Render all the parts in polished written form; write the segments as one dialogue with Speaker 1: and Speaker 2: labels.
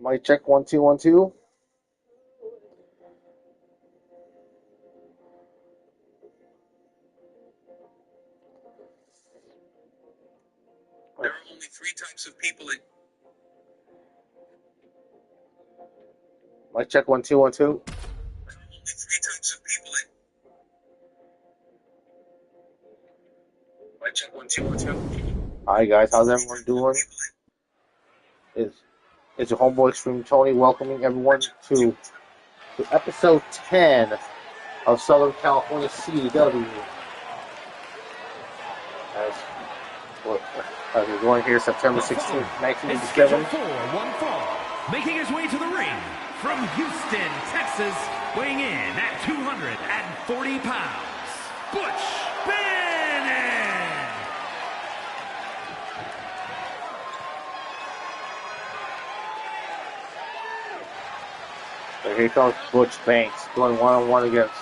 Speaker 1: Mic check 1 2 1 2.
Speaker 2: There are only three types of people in.
Speaker 1: Mic check 1 2 1 2.
Speaker 2: There are only three types of people in. Mic check 1 2 1 2.
Speaker 1: Hi guys, how's everyone doing? It's your homeboy Extreme Tony welcoming everyone to episode 10 of Southern California CW. As we're going here September 16th, 1987.
Speaker 3: One fall, making his way to the ring from Houston, Texas, weighing in at 240 pounds, Butch Bannon!
Speaker 1: So here comes Butch Banks going one-on-one against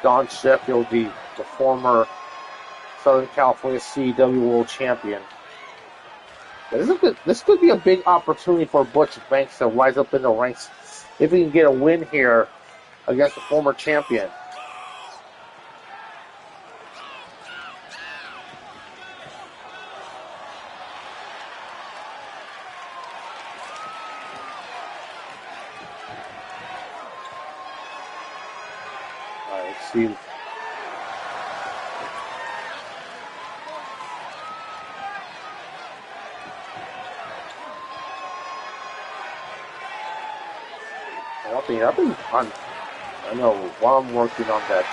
Speaker 1: Don Sheffield, the former Southern California CW World Champion. This could be a big opportunity for Butch Banks to rise up in the ranks if he can get a win here against the former champion. All right, let's see. I know while I'm working on that,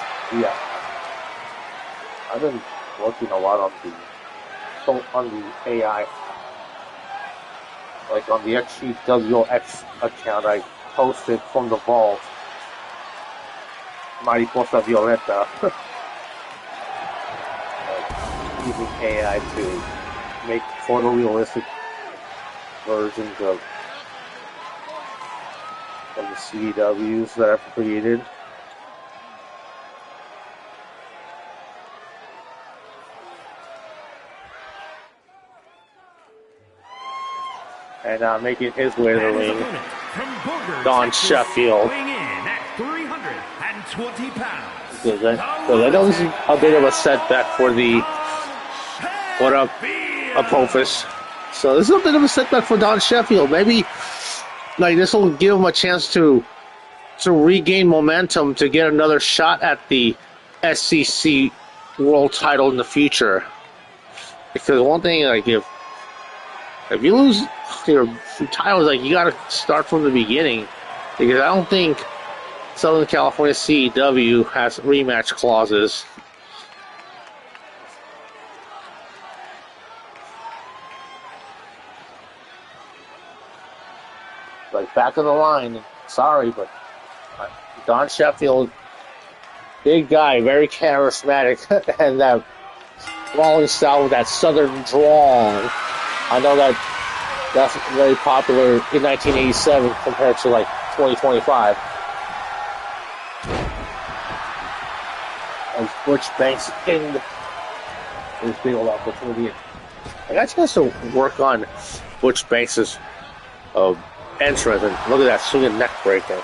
Speaker 1: I've been working a lot on the AI, like on the XGWL account I posted from the vault, Mariposa Violeta, using AI to make photorealistic versions of the CWs that I've created. And making his way to the ring, Don Sheffield.
Speaker 3: Weighing in at 320 pounds.
Speaker 1: Because I know this is a bit of a setback for the Apophis. So this is a bit of a setback for Don Sheffield. Maybe this will give him a chance to regain momentum to get another shot at the SCC world title in the future. Because one thing, if you lose your titles, you got to start from the beginning. Because I don't think Southern California CEW has rematch clauses. Back of the line, sorry, but Don Sheffield, big guy, very charismatic, and that brawling style with that southern drawl. I know that's very popular in 1987 compared to 2025. As Butch Banks in his big old opportunity. I got a chance to work on Butch Banks' entrance, and look at that swinging neck breaker.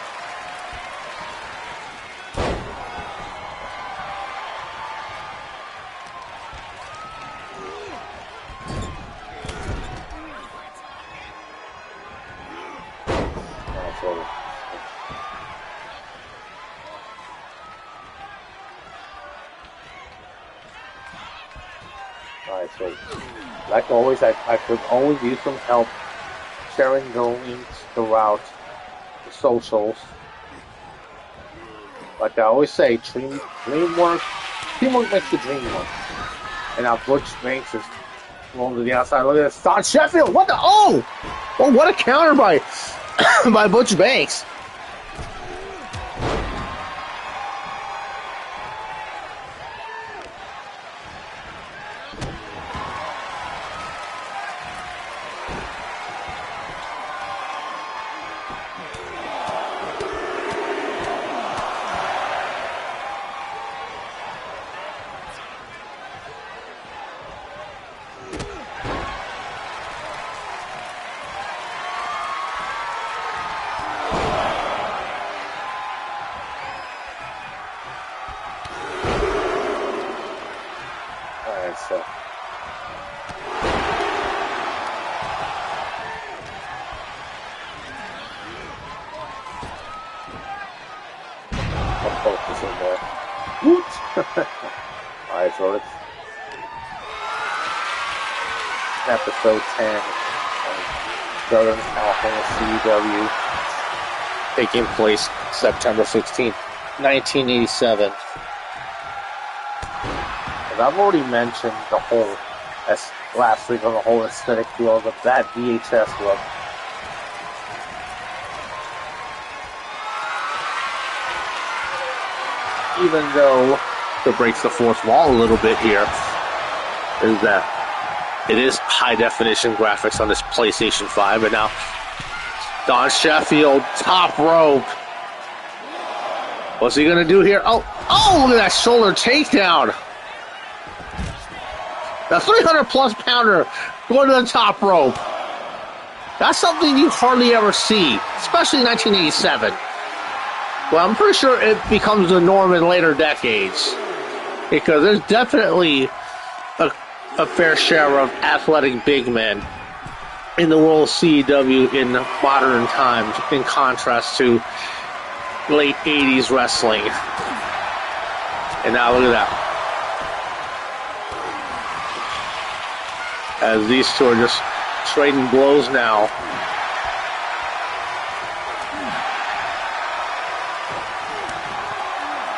Speaker 1: Alright, so like always, I could always use some help sharing the links throughout the socials. Like I always say, teamwork makes the dream work. And now Butch Banks is rolling to the outside. Look at this. Don Sheffield! What the? Oh, what a counter by by Butch Banks. so. I'll focus in there. Woot! Alright, so it's episode 10 of Southern California CW, taking place September 16th, 1987. And I've already mentioned the whole, as last week, on the whole aesthetic feel of that VHS look. Even though it breaks the fourth wall a little bit here, is that it is high definition graphics on this PlayStation 5, and now Don Sheffield, top rope. What's he gonna do here? Oh, look at that shoulder takedown. The 300 plus pounder going to the top rope. That's something you hardly ever see, especially in 1987. Well, I'm pretty sure it becomes the norm in later decades, because there's definitely a fair share of athletic big men in the world of CEW in modern times, in contrast to late 80s wrestling. And now look at that. As these two are just trading blows now.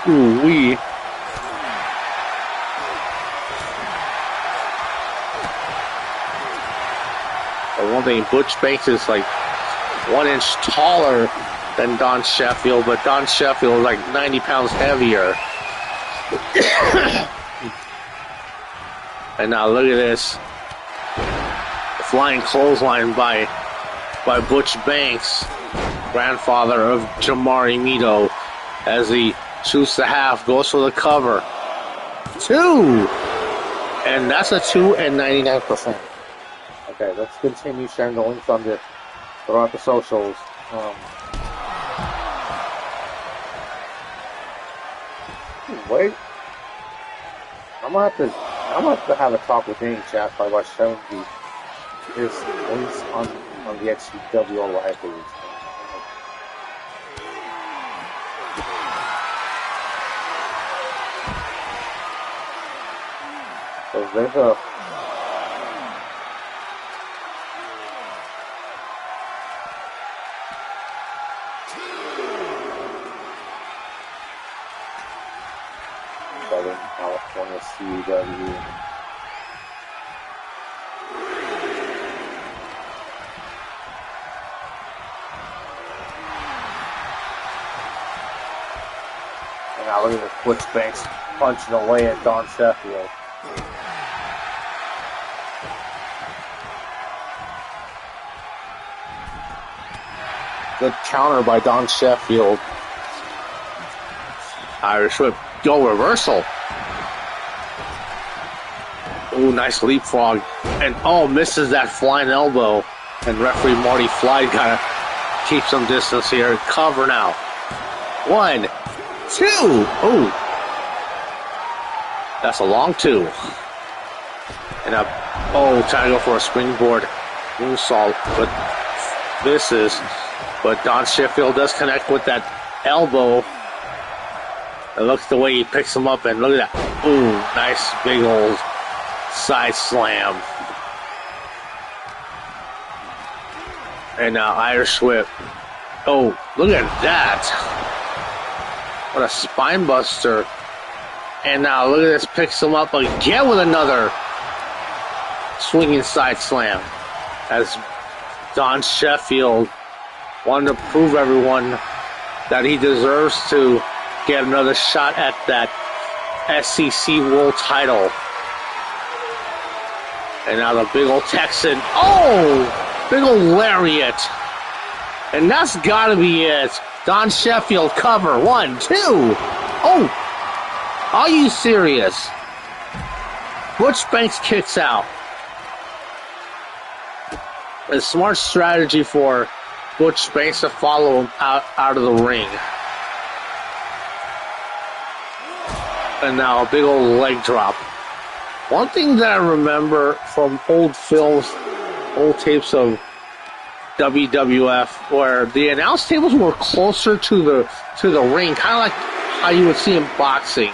Speaker 1: Ooh-wee. But one thing, Butch Banks is like 1 inch taller than Don Sheffield, but Don Sheffield is like 90 pounds heavier. And now look at this. The flying clothesline by Butch Banks, grandfather of Jamari Mito, as he shoots the half, goes for the cover. 2! And that's a 2 and 99%. Okay, let's continue sharing the links on throughout the socials. Wait. I'm gonna have to have a talk with any chat probably about showing his links on the XGWL live page. So there's a Southern California CW. And now look at this Butch Banks punching away at Don Sheffield. Good counter by Don Sheffield. Irish whip. Go reversal. Ooh, nice leapfrog. And misses that flying elbow. And referee Marty Fly gotta keep some distance here. Cover now. 1, 2. Ooh. That's a long 2. And trying to go for a springboard moonsault, but misses. But Don Sheffield does connect with that elbow. And look at the way he picks him up, and look at that. Ooh, nice big old side slam. And now Irish whip. Oh, look at that. What a spine buster. And now look at this, picks him up again with another swinging side slam. As Don Sheffield wanted to prove everyone that he deserves to get another shot at that SCC World title. And now the big old Texan. Oh! Big old lariat. And that's gotta be it. Don Sheffield cover. 1, 2. Oh! Are you serious? Butch Banks kicks out. A smart strategy for Butch Banks to follow him out of the ring. And now a big old leg drop One thing that I remember from old films, old tapes of WWF, where the announce tables were closer to the ring, kind of like how you would see in boxing.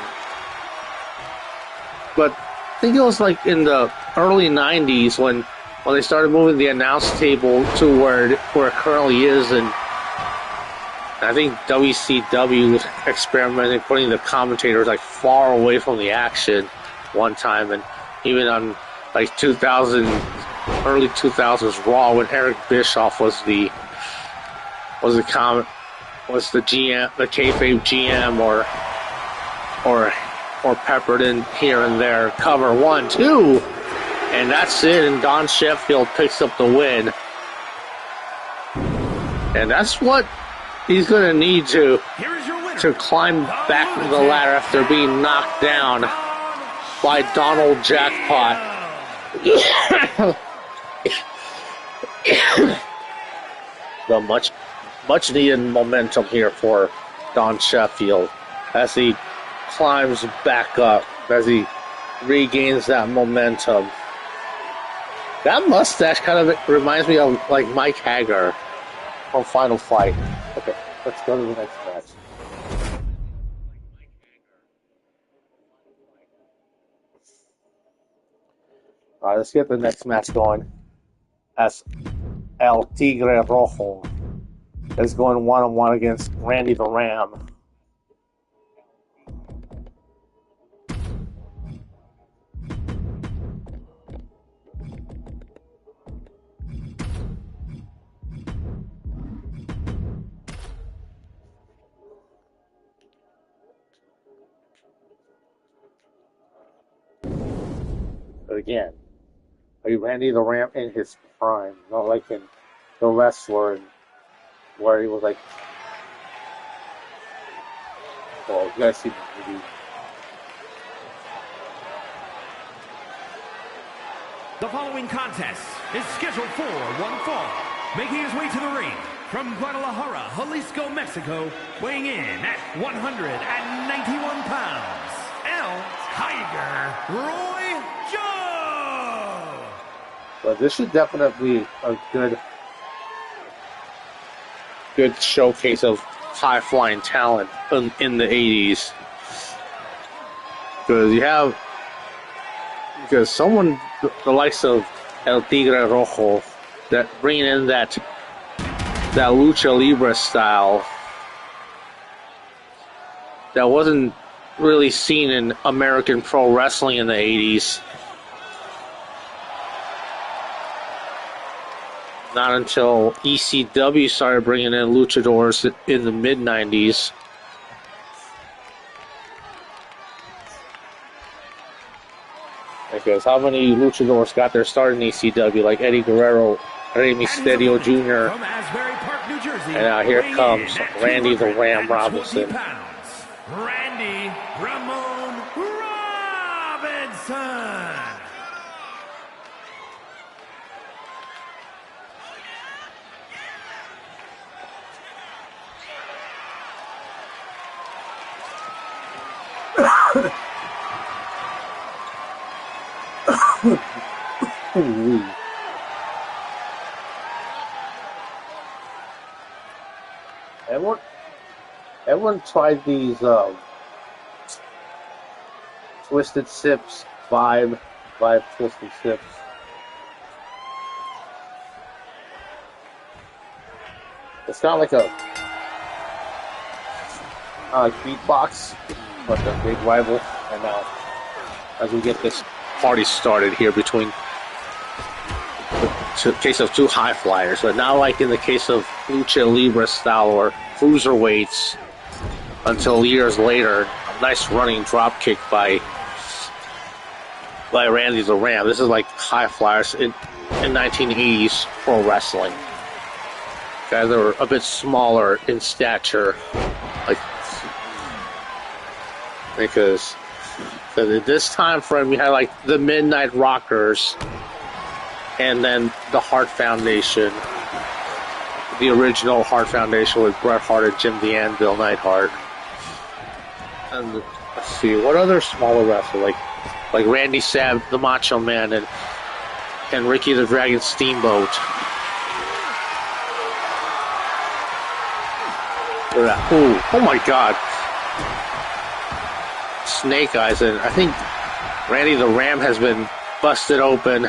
Speaker 1: But I think it was like in the early 90s when they started moving the announce table to where it currently is, and I think WCW experimented putting the commentators like far away from the action one time, and even on like 2000, early 2000s Raw when Eric Bischoff was the GM, the kayfabe GM, or peppered in here and there, cover 1, 2, and that's it, and Don Sheffield picks up the win. And that's what he's going to need to climb back the ladder after being knocked down by Donald Jackpot. The much needed momentum here for Don Sheffield as he climbs back up, as he regains that momentum. That mustache kind of reminds me of like Mike Hager from Final Fight. Okay, let's go to the next match. All right, let's get the next match going. As El Tigre Rojo is going one-on-one against Randy the Ram. But again, Randy the Ram in his prime, not like in The Wrestler, where he was like, well, you guys see the movie.
Speaker 3: The following contest is scheduled for one fall. Making his way to the ring from Guadalajara, Jalisco, Mexico, weighing in at 191 pounds, El Tiger Roy Joe.
Speaker 1: But this should definitely be a good showcase of high-flying talent in the 80s. Because someone the likes of El Tigre Rojo, that bringing in that lucha libre style that wasn't really seen in American pro wrestling in the 80s. Not until ECW started bringing in luchadors in the mid-90s. Because how many luchadors got their start in ECW, like Eddie Guerrero, Rey Mysterio Jr., and now here comes Randy the Ram Robinson.
Speaker 3: Randy Ramon Robinson.
Speaker 1: Everyone tried these Twisted Sips vibe Twisted Sips. It's kind of like a beatbox, but a big rival. And now, as we get this party started here between the case of two high flyers, but now like in the case of lucha libre style or cruiserweights, until years later, a nice running drop kick by Randy the Ram. This is like high flyers in 1980s pro wrestling. Guys that were a bit smaller in stature, like because at this time frame you had like the Midnight Rockers and then the Hart Foundation, the original Hart Foundation with Bret Hart and Jim the Anvil Neidhart. And let's see, what other smaller wrestlers? Like like Randy Savage, the Macho Man, and Ricky the Dragon Steamboat. Look at that. Ooh, oh my God. Snake Eyes, and I think Randy the Ram has been busted open.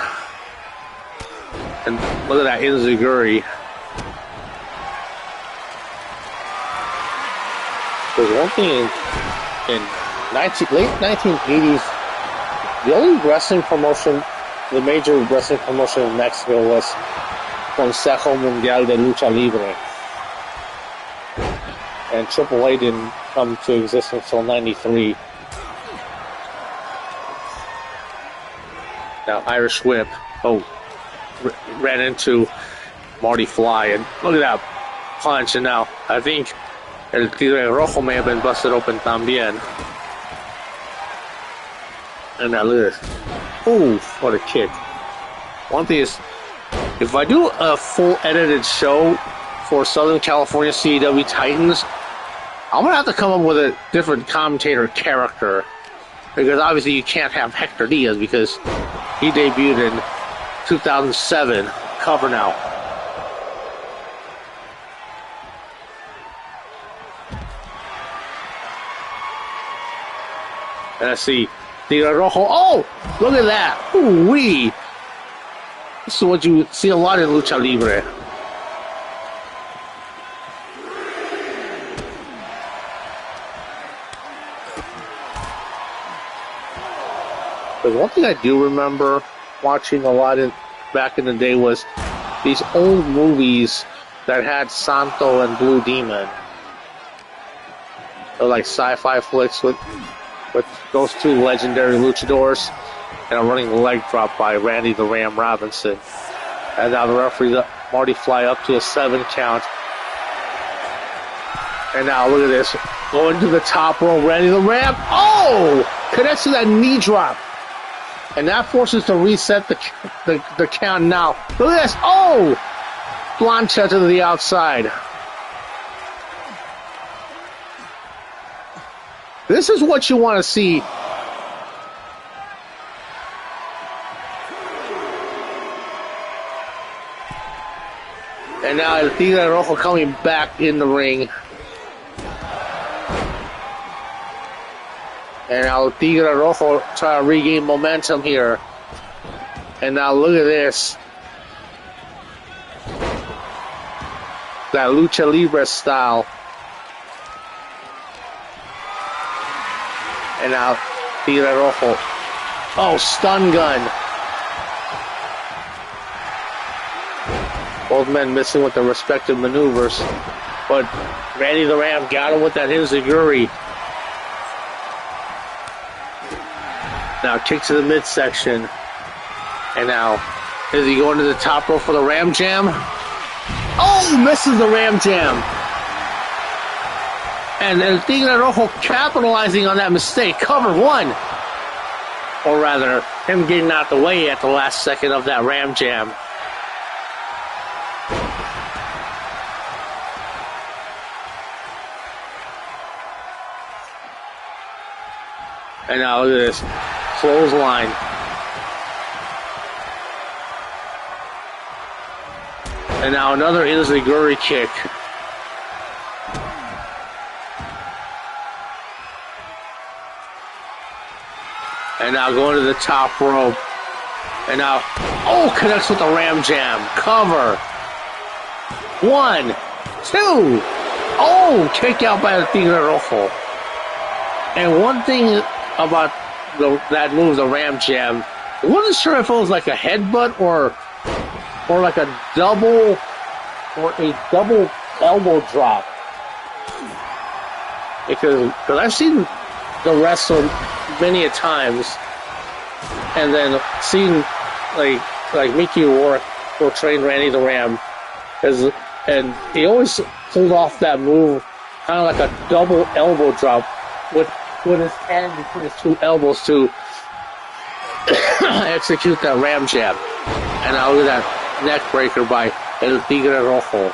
Speaker 1: And look at that Inzaguri. There's one thing in late 1980s, the only wrestling promotion, the major wrestling promotion in Mexico was Consejo Mundial de Lucha Libre. And AAA didn't come to existence until 93. Now Irish Whip, ran into Marty Fly, and look at that punch, and now I think El Tigre Rojo may have been busted open también. And now look at this. Ooh, what a kick. One thing is, if I do a full edited show for Southern California CEW Titans, I'm going to have to come up with a different commentator character. Because obviously you can't have Hector Diaz because he debuted in 2007. Cover now. And I see Tigre Rojo. Oh, look at that. Ooh-wee. This is what you see a lot in Lucha Libre. But one thing I do remember watching a lot back in the day was these old movies that had Santo and Blue Demon. They're like sci-fi flicks with those two legendary luchadors and a running leg drop by Randy the Ram Robinson. And now the referee let Marty Fly up to a 7 count. And now look at this. Going to the top rope, Randy the Ram. Oh! Connects to that knee drop. And that forces to reset the count now. Look at this. Oh! Plancha to the outside. This is what you want to see. And now El Tigre Rojo coming back in the ring. And now El Tigre Rojo trying to regain momentum here. And now look at this. That Lucha Libre style. And now Tigre Rojo. Oh, stun gun. Both men missing with their respective maneuvers. But Randy the Ram got him with that Hinzaguri. Now kick to the midsection. And now, is he going to the top rope for the Ram Jam? Oh, misses the Ram Jam. And El Tigre Rojo capitalizing on that mistake. Cover 1. Or rather, him getting out the way at the last second of that Ram Jam. And now look at this. Clothesline. And now another Inzaguri kick. And now going to the top rope. And now, oh, connects with the Ram Jam. Cover. 1, 2. Oh, kick out by the Tigre Rojo. And one thing about that move, the Ram Jam, I wasn't sure if it was like a headbutt or like a double elbow drop. Because I've seen the wrestler many a times, and then seen like Mickey Rourke portraying Randy the Ram, and he always pulled off that move, kind of like a double elbow drop with his hand between his two elbows to execute that Ram Jam. And now look at that neck breaker by El Tigre Rojo.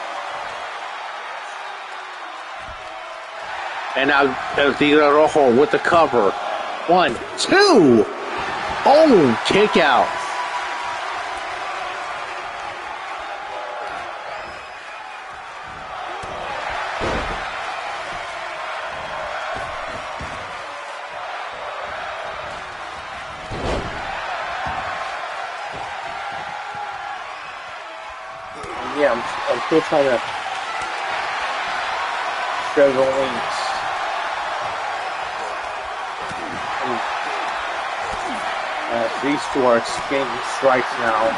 Speaker 1: And now El Tigre Rojo with the cover. 1, 2. Oh, kick out.
Speaker 4: Yeah, I'm still trying to share the links. These two are exchanging strikes now.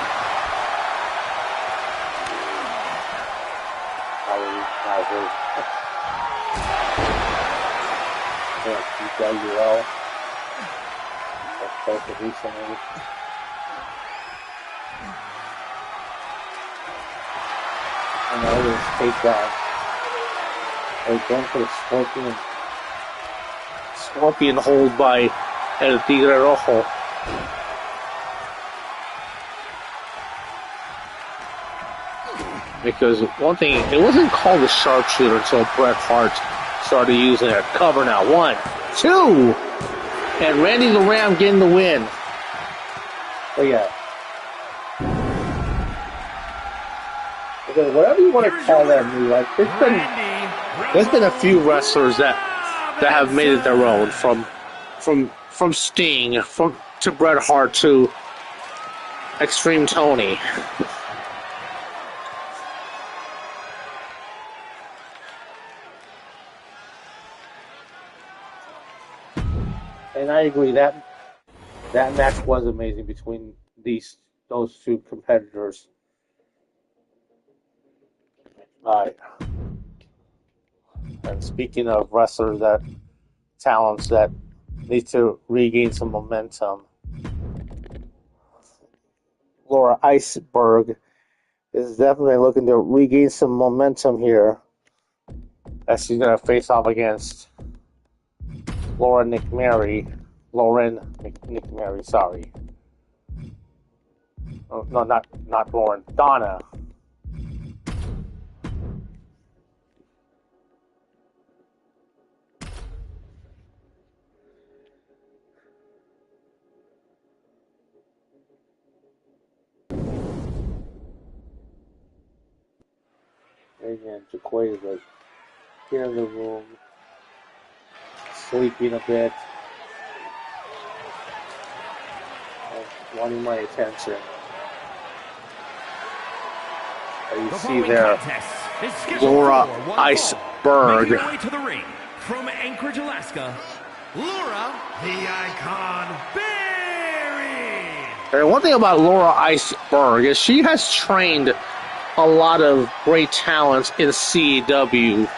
Speaker 4: XGWL. That's posted recently. And now this takedown. They're going for the
Speaker 1: Scorpion hold by El Tigre Rojo. Because one thing, it wasn't called a sharpshooter until Bret Hart started using it. Cover now. 1, 2. And Randy the Ram getting the win.
Speaker 4: But yeah. Because whatever you want to call that move, like
Speaker 1: there's been a few wrestlers that have made it their own, from Sting, to Bret Hart to Extreme Tony.
Speaker 4: And I agree that match was amazing between those two competitors.
Speaker 1: Right. And speaking of wrestlers talents that need to regain some momentum, Laura Iceberg is definitely looking to regain some momentum here as she's going to face off against Lauren McMary, sorry. Oh, no, not Lauren, Donna.
Speaker 4: And Jaquay is like here in the room, sleeping a bit, wanting my attention. You see there,
Speaker 1: Laura Iceberg.
Speaker 3: Making her way to the ring from Anchorage, Alaska, Laura, the Icon Berg.
Speaker 1: And one thing about Laura Iceberg is she has trained a lot of great talents in CEW,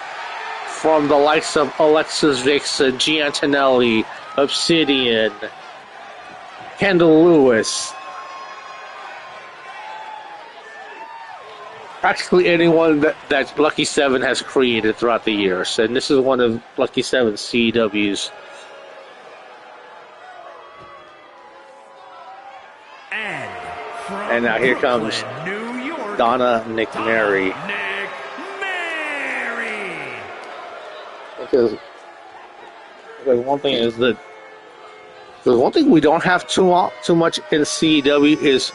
Speaker 1: from the likes of Alexis Vixen, Giantinelli, Obsidian, Kendall Lewis. Practically anyone that Lucky 7 has created throughout the years. And this is one of Lucky 7's CEWs. And now here comes Donna McMary. Because one thing is that the one thing we don't have too much in CEW is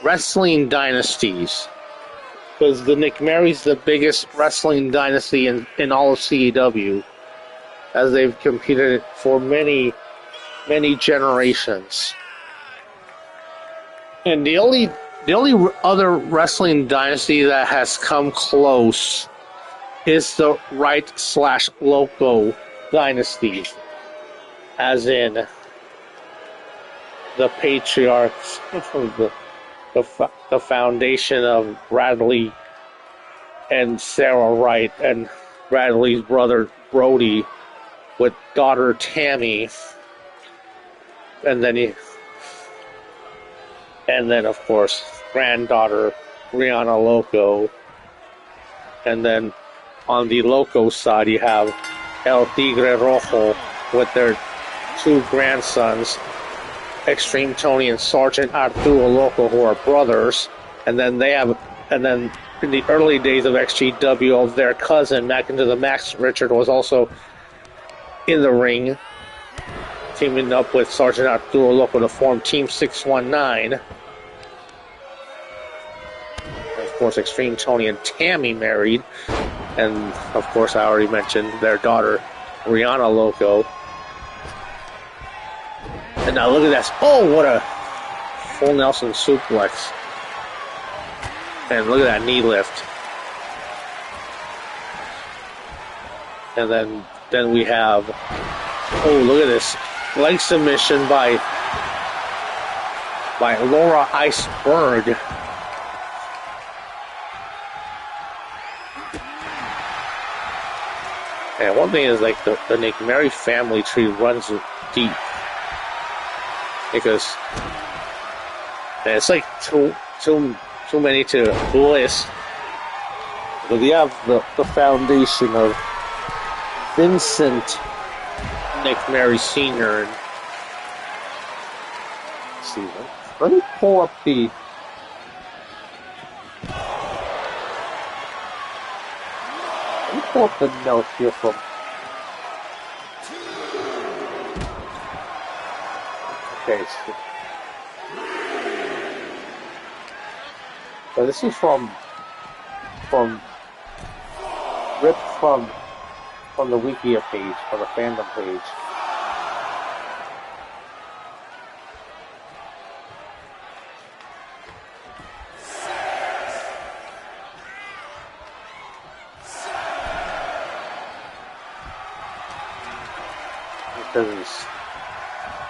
Speaker 1: wrestling dynasties. Because the McMary's the biggest wrestling dynasty in all of CEW, as they've competed for many generations. And the only other wrestling dynasty that has come close is the Wright/Loco dynasty, as in the patriarchs, the foundation of Bradley and Sarah Wright, and Bradley's brother Brody with daughter Tammy, and then of course granddaughter Brianna Loco, and then on the Loco side you have El Tigre Rojo with their two grandsons, Extreme Tony and Sergeant Arturo Loco, who are brothers, and then in the early days of XGWL, their cousin Mac into the Max Richard was also in the ring teaming up with Sergeant Arturo Loco to form Team 619. And of course, Extreme Tony and Tammy married. And of course, I already mentioned their daughter, Rihanna Loco. And now look at this. Oh, what a full Nelson suplex. And look at that knee lift. And then we have, oh, look at this. Leg submission by Laura Iceberg. And one thing is, like, the Nick Mary family tree runs deep. Because it's like too many to list. But you have the foundation of Vincent Nick Mary Sr. And let's see, let me pull up the notes here from. Okay, so this is from ripped from the Wikia page, from the fandom page. Because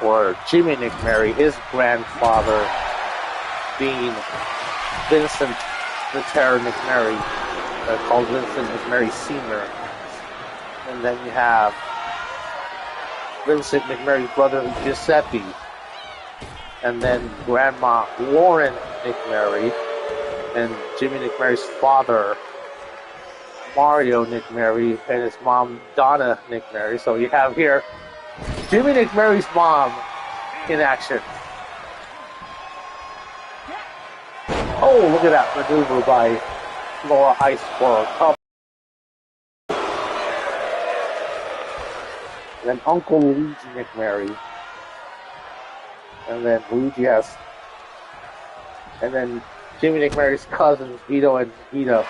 Speaker 1: for Jimmy Nick Mary, his grandfather being Vincent the Terror Nick Mary, called Vincent Nick Mary Sr. And then you have Vincent McMary's brother Giuseppe, and then Grandma Lauren McMary, and Jimmy McMary's father Mario McMary, and his mom Donna McMary. So you have here Jimmy McMary's mom in action. Oh, look at that maneuver by Laura Iceberg. Up. Then Uncle Luigi McMary. And then Luigi has. And then Jimmy McMary's cousins, Vito and Vita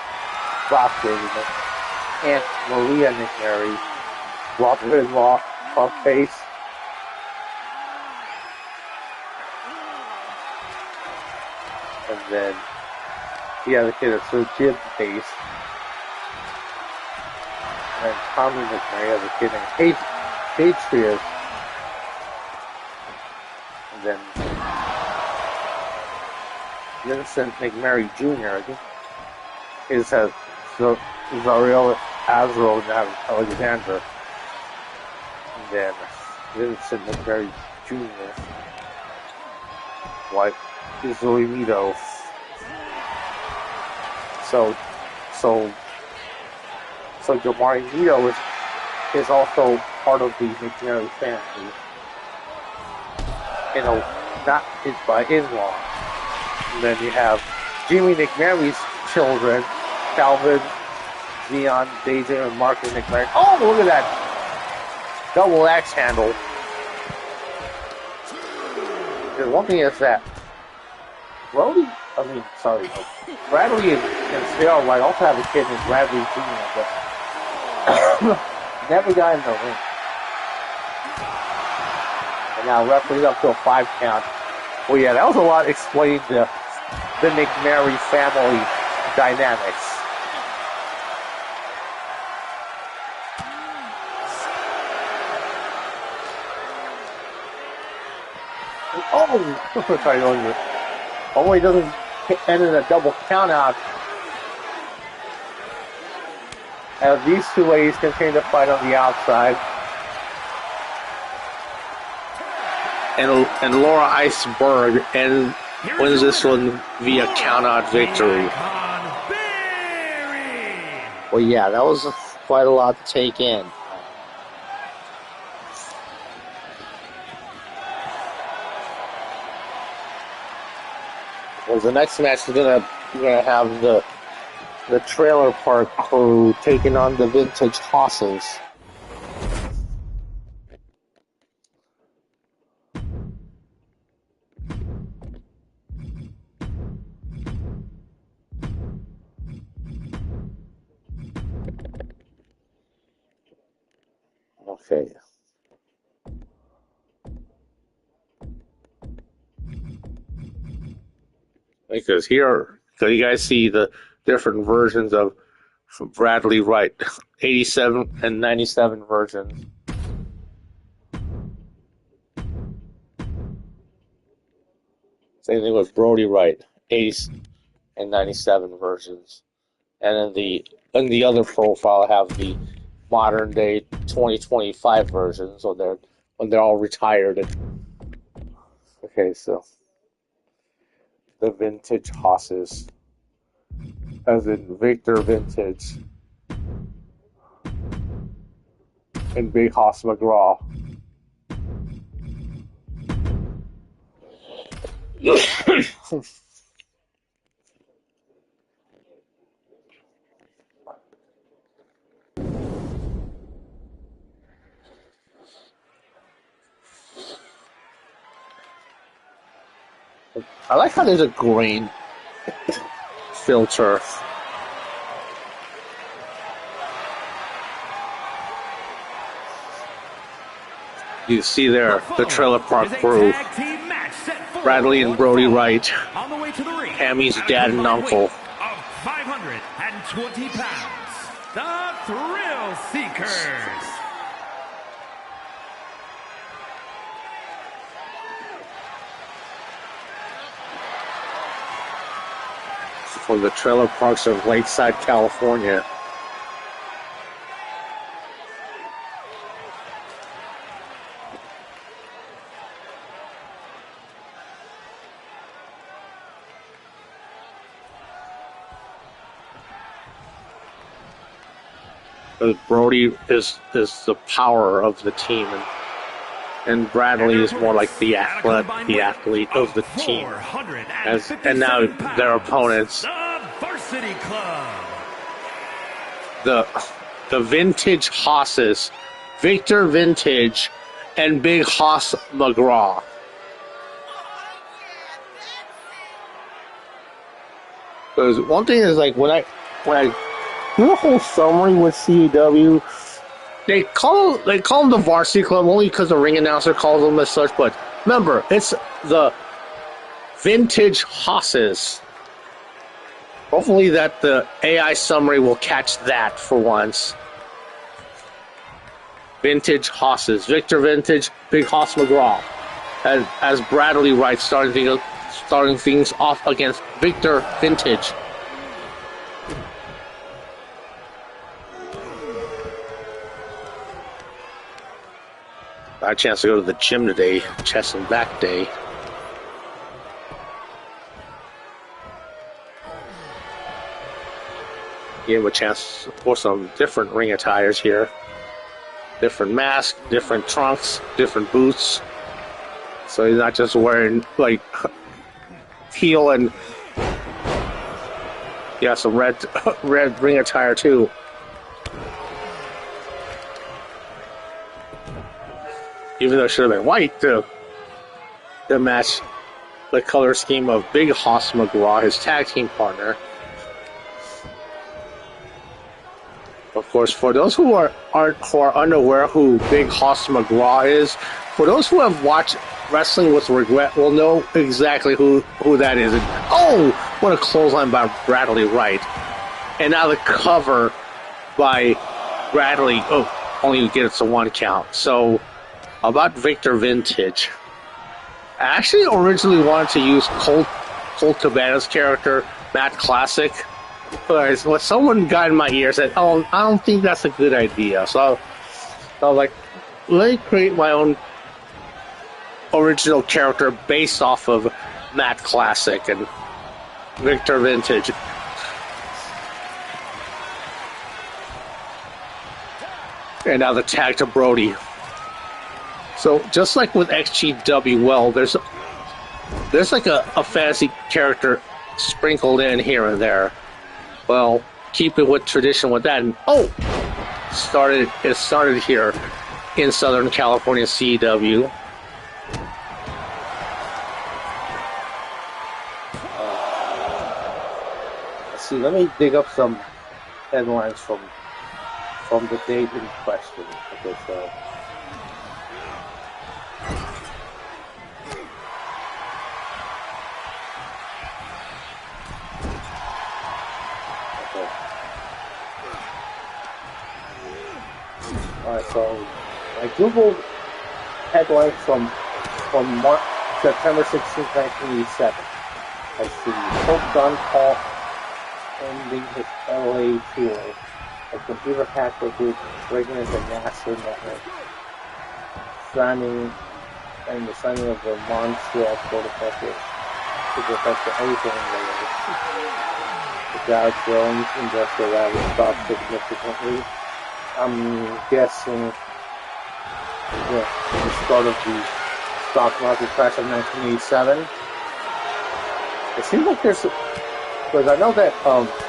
Speaker 1: Vasquez. And Aunt Maria McMary. Brother-in-law, puff face. And then the other kid is Sir Jim face. And then Tommy McMary has a kid named Patriot. And then Vincent McMary Jr. I think his has Zariel Azrael and Alexander. And then Vincent McMary Jr. Wife is Zoimito. So Jamari Nito is also part of the McMary family. You know, not his by in-law. And then you have Jimmy McMary's children, Calvin, Leon, Deja, and Marcus McMary. Oh, look at that double axe handle. The one thing is that Bradley and Sarah Wright also have a kid named Bradley Jr., but never got in the ring. And now referee's up to a 5 count. Well, yeah, that was a lot explaining the McMary family dynamics. Oh, sorry, oh, he doesn't end in a double count out. As these two ladies continue to fight on the outside. And Laura Iceberg wins this one via count-out victory.
Speaker 5: Well, yeah, that was quite a lot to take in.
Speaker 1: Well, the next match is gonna have the trailer park crew taking on the vintage Hossens. Okay. Because here, so you guys see the different versions of Bradley Wright, 87 and 97 versions. Same thing with Brody Wright, 80 and 97 versions. And in the other profile, I have the modern day 2025 versions when they're all retired. Okay, so the vintage hosses, as in Victor Vintage and Big Hoss McGraw. I like how there's a grain filter. You see there the Trailer Park Crew, Bradley and Brody Wright, Hammy's dad and uncle.
Speaker 3: Of 520 pounds, the Thrill Seekers.
Speaker 1: From the trailer parks of Lakeside, California. Brody is the power of the team, and Bradley is more like the athlete of the team. And now their opponents,
Speaker 3: the Varsity Club.
Speaker 1: The vintage hosses, Victor Vintage and Big Hoss McGraw. Because one thing is, like, when I do the whole summary with CEW, they call them the Varsity Club only because the ring announcer calls them as such. But remember, it's the vintage hosses. Hopefully that the AI summary will catch that for once. Vintage hosses, Victor Vintage, Big Hoss McGraw, as Bradley Wright starting things off against Victor Vintage. I had a chance to go to the gym today, chest and back day. Gave him a chance for some different ring attires here. Different masks, different trunks, different boots. So he's not just wearing, like, heel and, yeah, some red ring attire too. Even though it should have been white to match the color scheme of Big Hoss McGraw, his tag team partner. Of course, for those who are unaware who Big Hoss McGraw is, for those who have watched Wrestling with Regret will know exactly who that is. And, oh, what a clothesline by Bradley Wright. And now the cover by Bradley. Oh, only gets a 1 count. So, about Victor Vintage. I actually originally wanted to use Colt Cabana's character, Matt Classic. But when someone got in my ear said, "Oh, I don't think that's a good idea." So I was like, let me create my own original character based off of Matt Classic and Victor Vintage. And now the tag to Brody. So just like with XGWL, there's like a fantasy character sprinkled in here and there. Well, keep it with tradition with that. And it started here in Southern California, CEW. Let's see. Let me dig up some headlines from the date in question. Okay, so.
Speaker 4: So I googled headlines from September 16, 1987. I see Pope John Paul ending his LA tour. A computer hacker group breaking into NASA network. The signing of the Montreal Protocol to protect the ozone layer. The Dow Jones Industrial Average dropped significantly. I'm guessing the start of the stock market crash of 1987. It seems like because I know that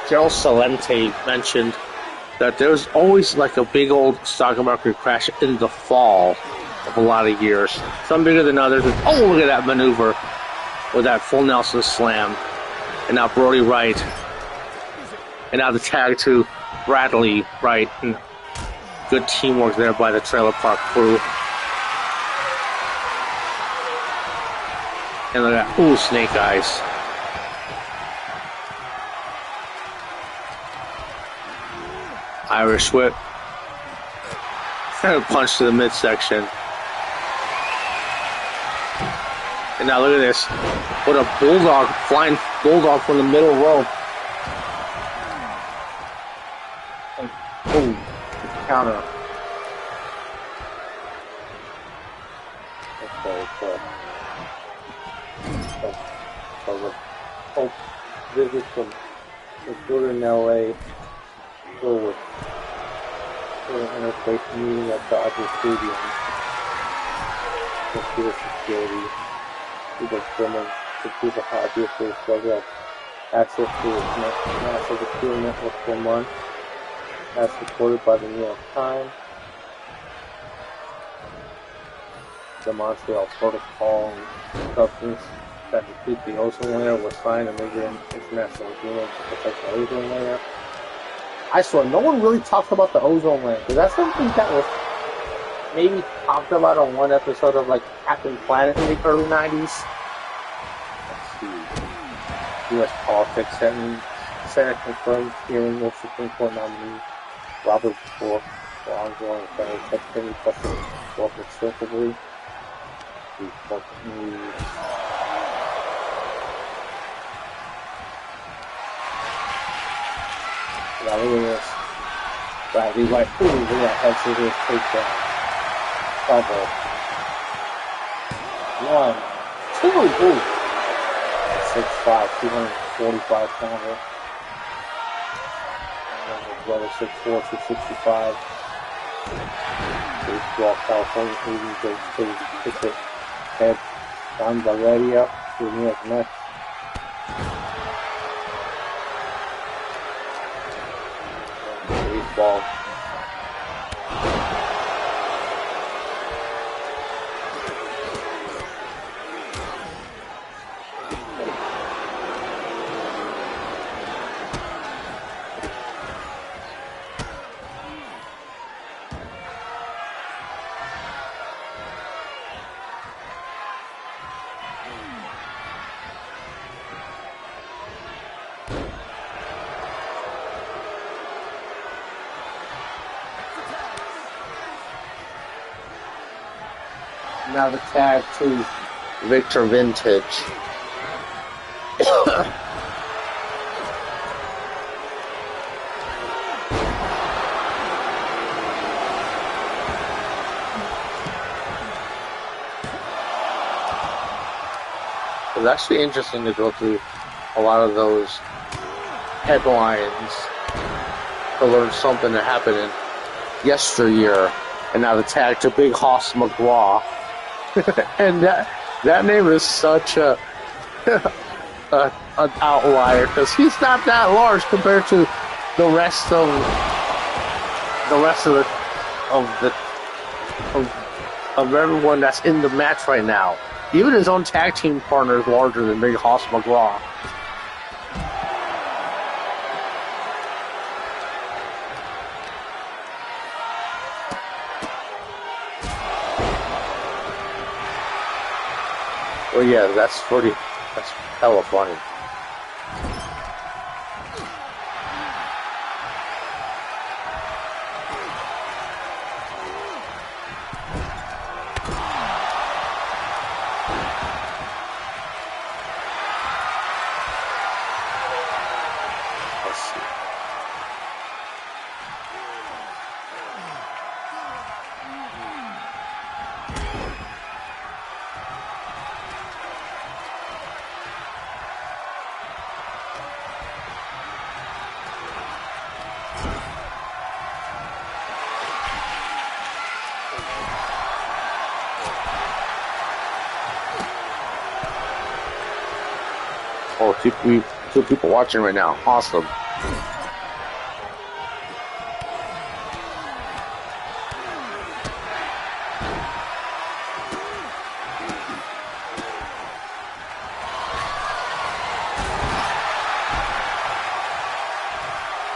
Speaker 1: Gerald Salente mentioned that there's always like a big old stock market crash in the fall of a lot of years. Some bigger than others. Oh, look at that maneuver with that full Nelson slam. And now Brody Wright. And now the tag to Bradley Wright. And good teamwork there by the Trailer Park crew. And look at that. Ooh, snake eyes. Irish whip. And a punch to the midsection. And now look at this. What a bulldog, flying bulldog from the middle rope. And boom, counter.
Speaker 4: So visit from the good in LA. Go with an interface meeting at Dodger Stadium. Computer security. People filming computer hard vehicles that have access to its massive security network for months, as reported by the New York Times. The Montreal Protocol and substance that defeat the ozone layer was signed a major international agreement to protect the ozone layer. I swear, no one really talks about the ozone layer, because that's something that was maybe talked about on one episode of like Captain Planet in the early 90s. Let's see. U.S. politics. Senate confirmed hearing with Supreme Court nominee Robert Bork for ongoing federal activity questions Bork extensively. The Bork News. Now look at this. Bradley Wright. Ooh, look at that head scissors takedown. Cover. 1, 2, ooh. 6'5", 245 pounder. And his brother 6'4", 265. Baseball, California, Asian Joe Ticket. Head Don Valeria to the New York Mets. Baseball. Now the tag to
Speaker 1: Victor Vintage. It's actually interesting to go through a lot of those headlines to learn something that happened in yesteryear. And now the tag to Big Hoss McGraw. And that name is such an outlier because he's not that large compared to the rest of everyone that's in the match right now. Even his own tag team partner is larger than Big Hoss McGraw. Well, yeah, that's hella funny. Oh, two people watching right now. Awesome.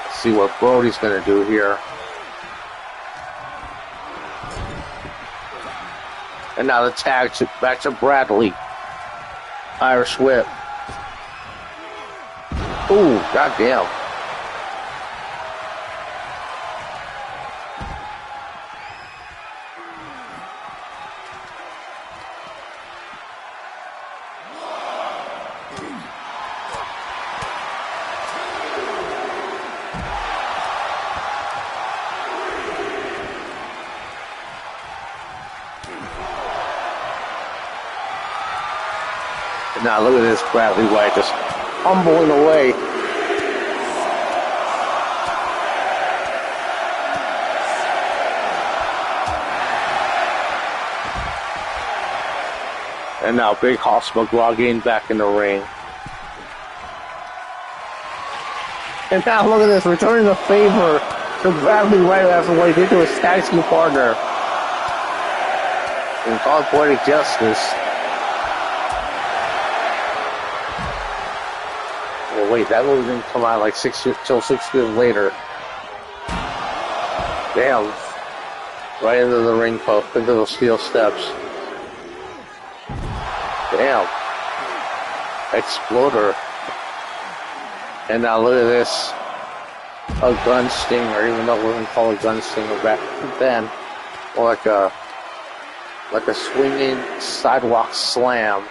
Speaker 1: Let's see what Brody's going to do here. And now the tag back to Bradley. Irish whip. Ooh, goddamn. Now look at this Bradley Wright just humbling away. And now Big Hoss McGraw getting back in the ring. And now look at this, returning the favor to Bradley Wright after what he did to his tag team partner. And called poetic justice. Well, wait, that movie didn't come out like 6 years later. Damn. Right into the ring post, into those steel steps. Damn. Exploder. And now look at this. A gun stinger, even though we wouldn't call it a gun stinger back then. Or like a swinging sidewalk slam.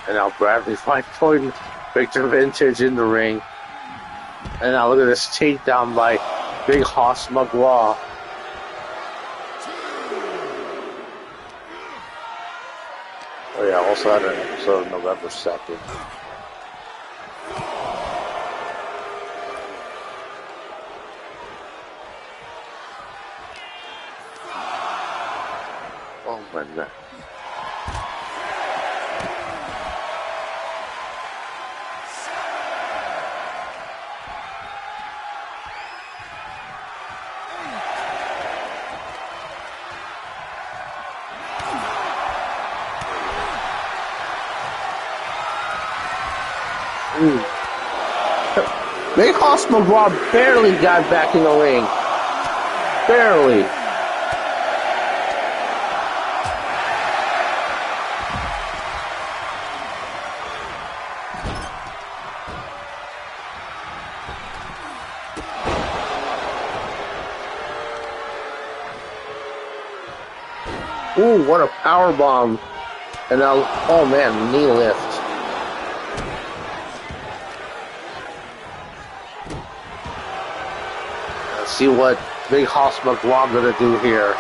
Speaker 1: And now Bradley's throwing Victor Vintage in the ring. And now look at this takedown by Big Hoss McGraw. Oh yeah, also had an episode of November 2nd. Oh my God. Big Hoss McGraw barely got back in the ring. Barely. Ooh, what a power bomb. And now, oh man, knee lift. See what Big Hoss McGraw gonna do here.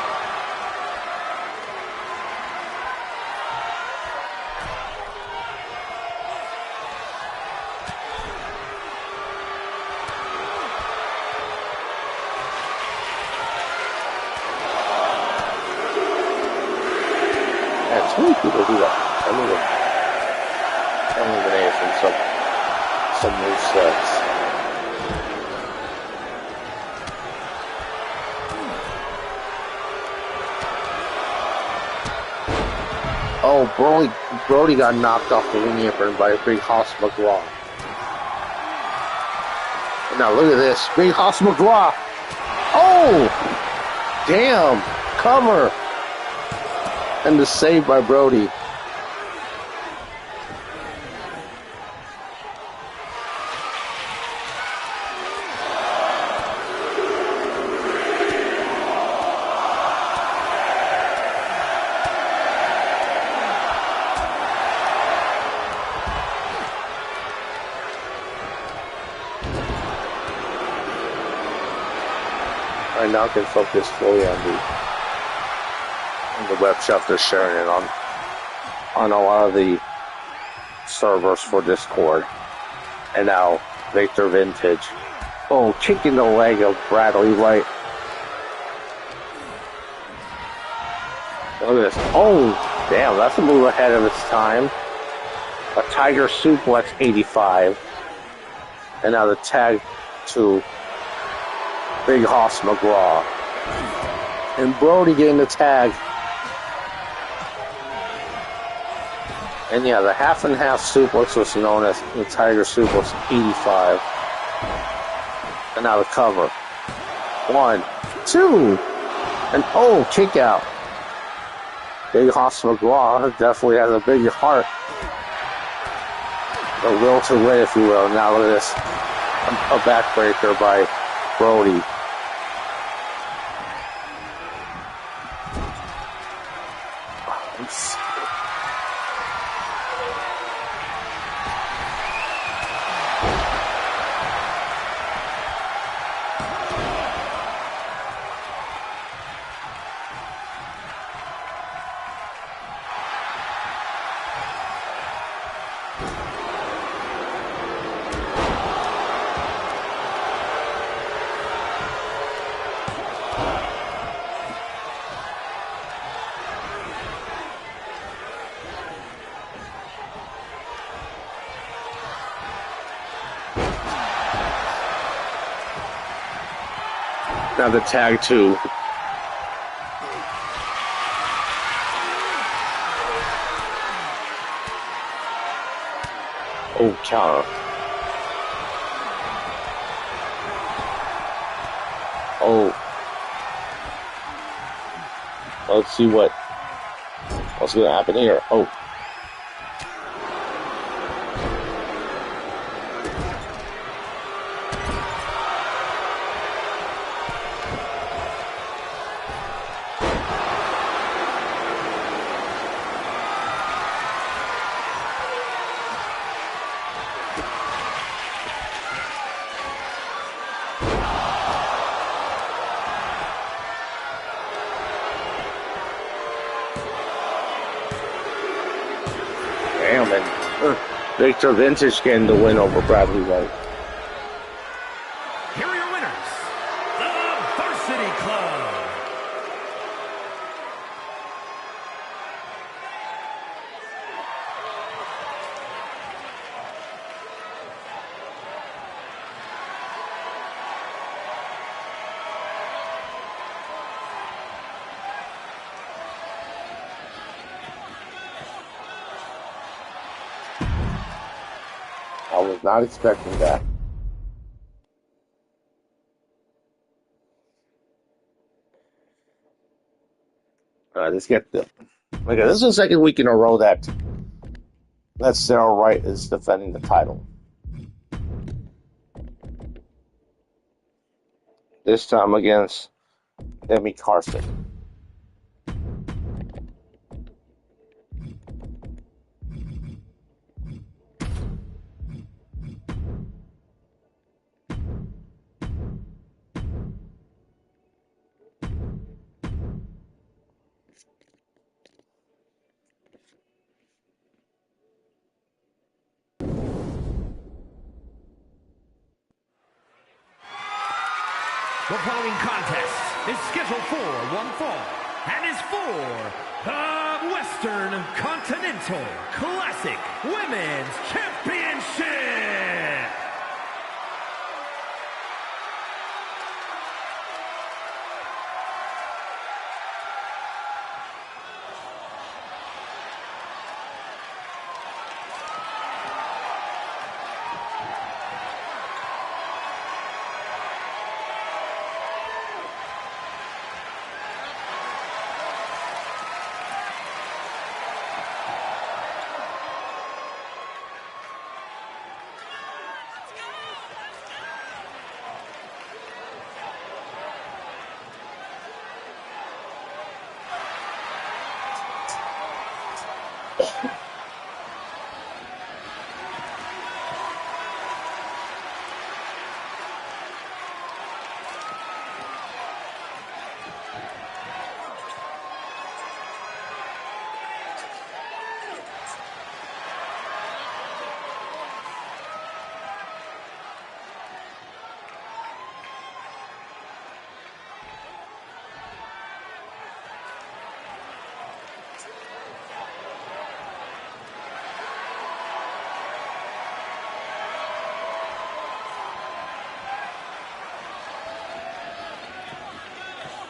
Speaker 1: Yeah, too many people do that. Elimination, some move sets. Oh, Brody got knocked off the ring apron by Big Hoss McGraw. And now look at this, Big Hoss McGraw. Oh, damn, cover. And the save by Brody. I now can focus fully on the web shop they're sharing it on a lot of the servers for Discord. And now Victor Vintage. Oh, kicking the leg of Bradley Wright. Look at this. Oh, damn, that's a move ahead of its time. A Tiger Suplex 85. And now the tag to Big Hoss McGraw. And Brody getting the tag. And yeah, the half and half suplex was known as the Tiger Suplex 85. And now the cover. 1, 2, and oh, kick out. Big Hoss McGraw definitely has a bigger heart. A will to win, if you will. Now look at this. A backbreaker by Brody. Now the tag to counter. Oh. Let's see what's going to happen here. Oh. Damn, and Victor Vintage getting the win over Bradley Wright.
Speaker 3: Here are your winners, the Varsity Club.
Speaker 1: I was not expecting that. All right, let's get the. Okay, this is the second week in a row that Sarah Wright is defending the title. This time against Demi Carson.
Speaker 3: The following contest is scheduled for one fall and is for the Western Continental Classic Women's Championship.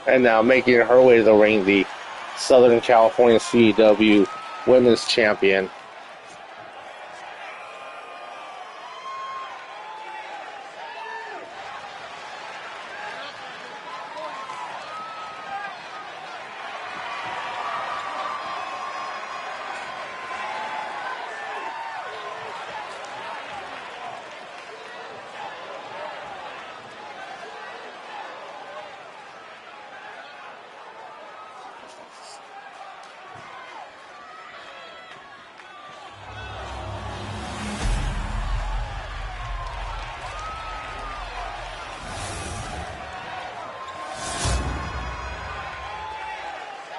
Speaker 1: And now making her way to the ring, the Southern California CW Women's Champion.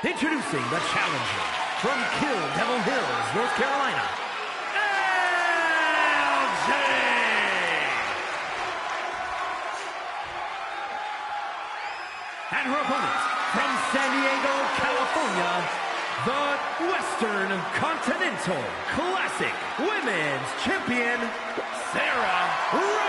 Speaker 3: Introducing the challenger from Kill Devil Hills, North Carolina, LJ. And her opponent from San Diego, California, the Western Continental Classic Women's Champion, Sarah Wright.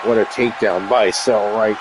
Speaker 1: What a takedown by Sarah Wright.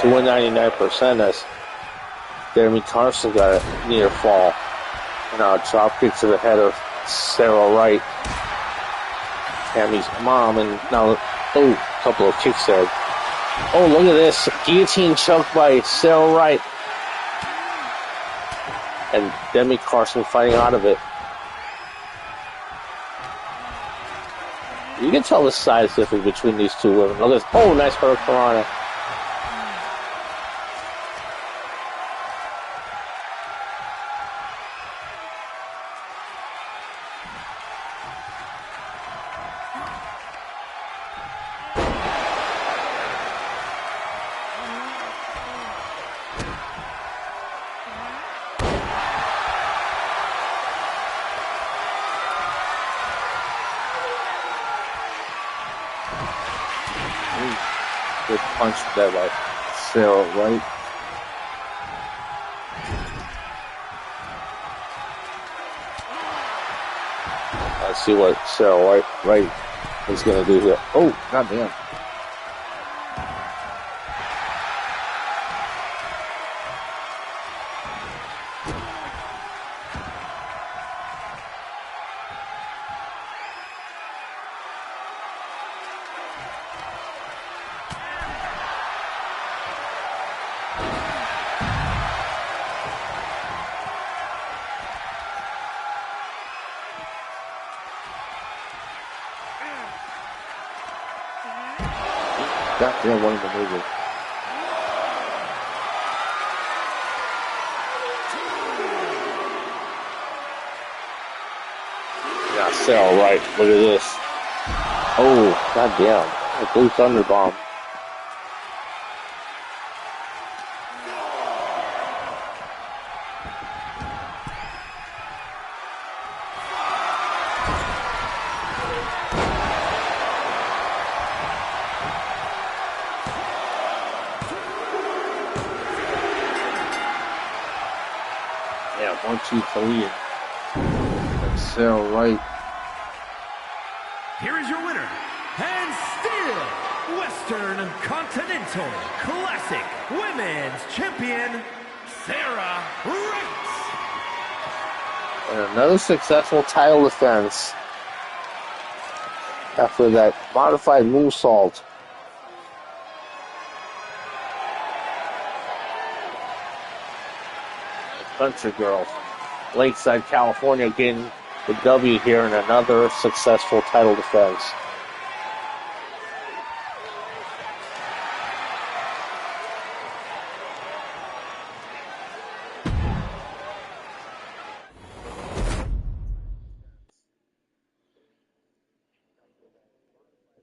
Speaker 1: To 199% as Jeremy Carson got a near fall. And now a drop kick to the head of Sarah Wright, Tammy's mom, and now, a couple of kicks there. Oh, look at this. Guillotine choke by Sarah Wright. And Demi Carson fighting out of it. You can tell the size difference between these two women. Look at this. Oh, nice hurricanrana. Good punch there by Sarah Wright. Let's see what Sarah Wright is going to do here. Oh, goddamn. Goddamn, one of the movie. Yeah, Sarah Wright. Look at this. Oh, goddamn. A blue thunder bomb. Yeah, 1, 2, 3. And Sarah Wright.
Speaker 3: Here is your winner, and still Western Continental Classic Women's Champion, Sarah Wright.
Speaker 1: And another successful title defense after that modified moonsault. Country girls, Lakeside, California, getting the W here in another successful title defense.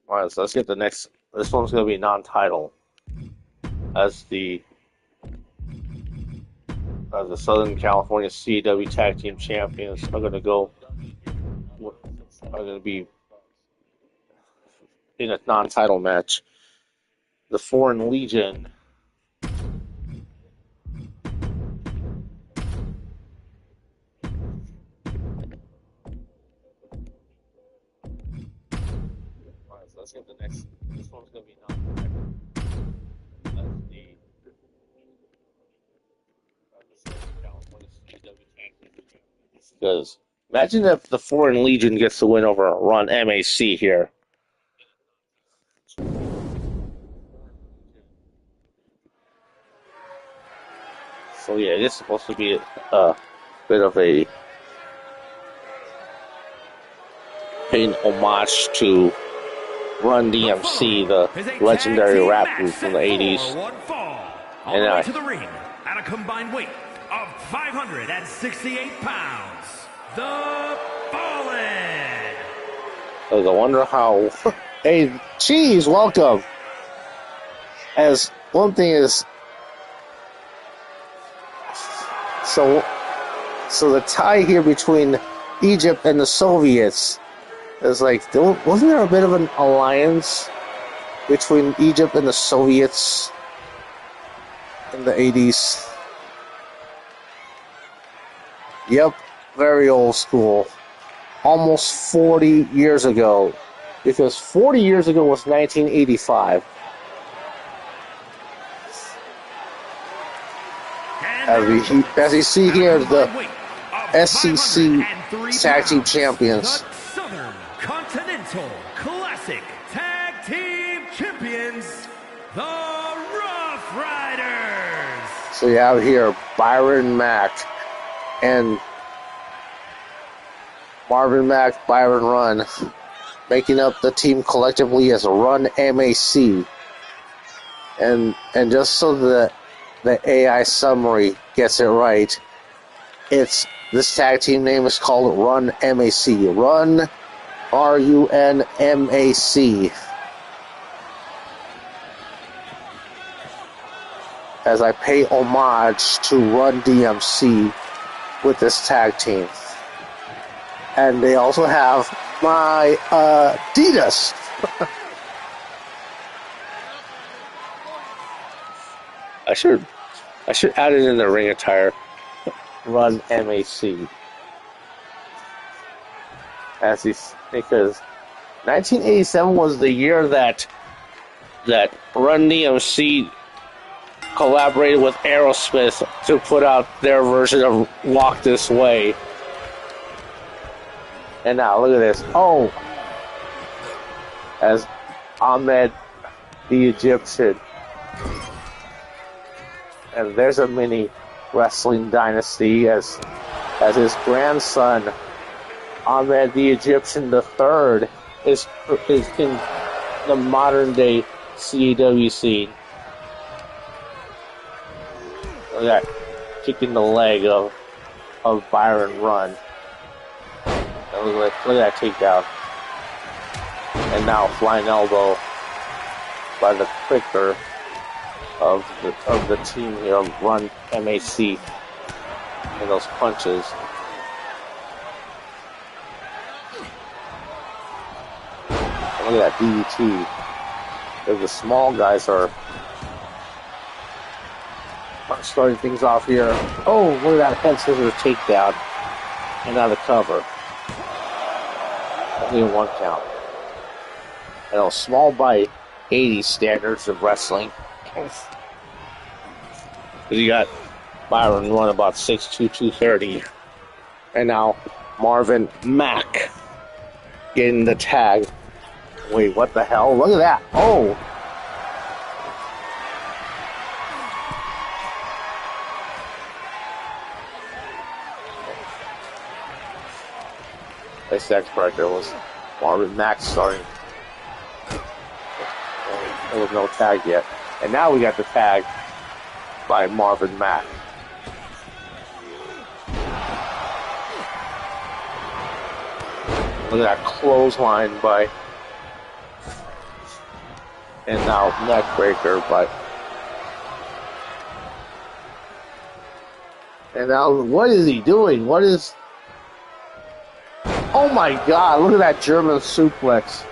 Speaker 1: All right, so let's get the next. This one's going to be non-title, as the Southern California CW Tag Team Champions are going to be in a non-title match. The Foreign Legion let's get the next. This one's going to be non-title. Because imagine if the Foreign Legion gets the win over Run MAC here. So yeah, it is supposed to be a bit of a paying homage to Run DMC, the legendary rap group from the 80s.
Speaker 3: All the way to the ring at a combined weight of 568 pounds, the Fallen.
Speaker 1: I wonder how. Hey, Cheese, welcome. As one thing is, so the tie here between Egypt and the Soviets is like, wasn't there a bit of an alliance between Egypt and the Soviets in the 80s? Yep, very old school. Almost 40 years ago. Because 40 years ago was 1985. As you see here, the SCC Tag Team Champions.
Speaker 3: The Southern Continental Classic Tag Team Champions, the Rough Riders.
Speaker 1: So you have here Byron Mack and Marvin Mack, Byron Run, making up the team collectively as a Run MAC. And just so the AI summary gets it right, this tag team name is called Run MAC. Run, RUNMAC. As I pay homage to Run DMC with this tag team. And they also have my Adidas. I should add it in the ring attire. Run MAC. Because 1987 was the year that Run DMC collaborated with Aerosmith to put out their version of Walk This Way. And now, look at this. Oh! As Ahmed the Egyptian. And there's a mini wrestling dynasty as his grandson, Ahmed the Egyptian III, is in the modern day CAW scene. Look at that, kicking the leg of Byron Run. Look at that takedown. And now flying elbow by the quicker of the team here, Run MAC, and those punches. And look at that DDT. The small guys are starting things off here. Oh, look at that head scissors takedown. And now the cover. Only one count. And a small bite, 80 standards of wrestling. You got Byron Run about 6'2", 230. And now Marvin Mack getting the tag. Wait, what the hell? Look at that. Oh! This next part there was Marvin Mack starting. There was no tag yet. And now we got the tag by Marvin Mack. Look at that clothesline by... And now neck breaker by... And now what is he doing? What is... Oh my god, look at that German suplex.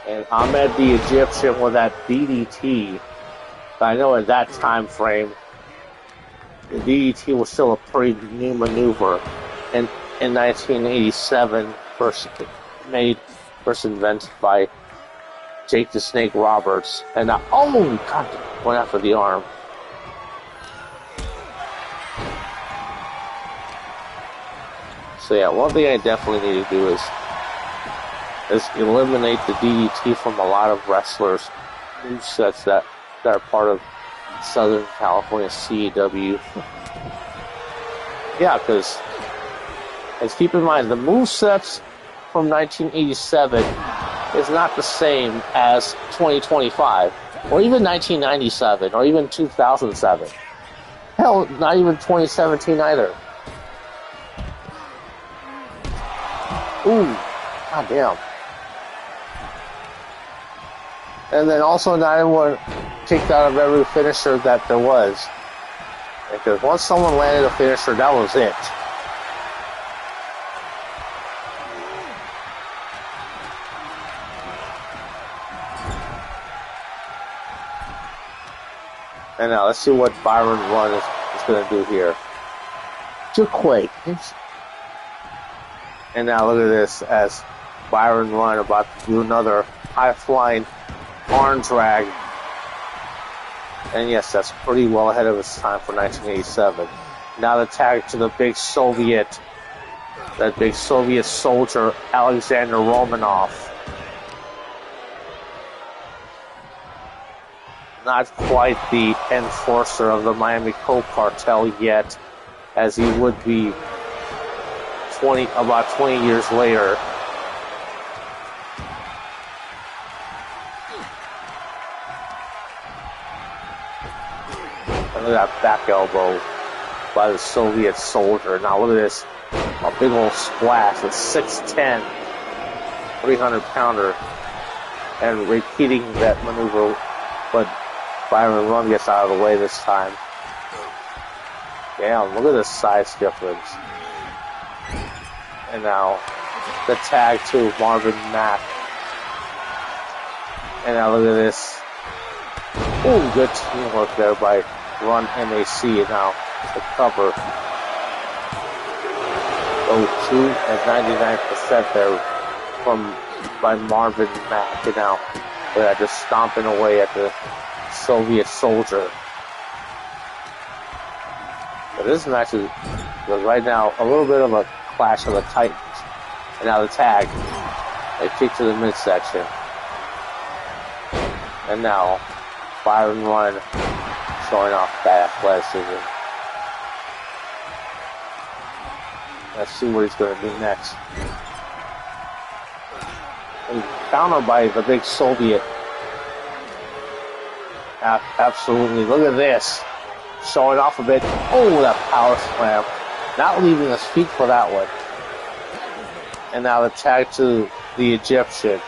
Speaker 1: And Ahmed the Egyptian with that DDT. I know at that time frame, the DDT was still a pretty new maneuver. And in 1987, first invented by Jake the Snake Roberts. And now, oh god, went after the arm. So yeah, one thing I definitely need to do is eliminate the DDT from a lot of wrestlers' movesets that are part of Southern California CAW. Yeah, because let's keep in mind the movesets from 1987 is not the same as 2025. or even 1997, or even 2007. Hell, not even 2017 either. Ooh, goddamn. And then also not everyone kicked out of every finisher that there was. Because once someone landed a finisher, that was it. And now let's see what Byron Run is going to do here. Just quake. And now look at this as Byron Run about to do another high-flying arm drag. And yes, that's pretty well ahead of its time for 1987. Now the tag to the big Soviet, that big Soviet soldier, Alexander Romanov. Not quite the enforcer of the Miami Coke cartel yet, as he would be about 20 years later. And look at that back elbow by the Soviet soldier. Now look at this, a big old splash with 6'10", 300-pounder, and repeating that maneuver, but Byron Run gets out of the way this time. Damn, look at the size difference. And now the tag to Marvin Mack. And now look at this. Ooh, good teamwork there by Run MAC. And now the cover. Oh, 2 and 99% there by Marvin Mack. And now just stomping away at the Soviet soldier. But this match is right now a little bit of a clash of the Titans. And now the tag. They kick to the midsection. And now Byron Run showing off that athleticism. Let's see what he's going to do next. And countered by the big Soviet. Absolutely. Look at this. Showing off a bit. Oh, that power slam. Not leaving his feet for that one. And now the tag to the Egyptian.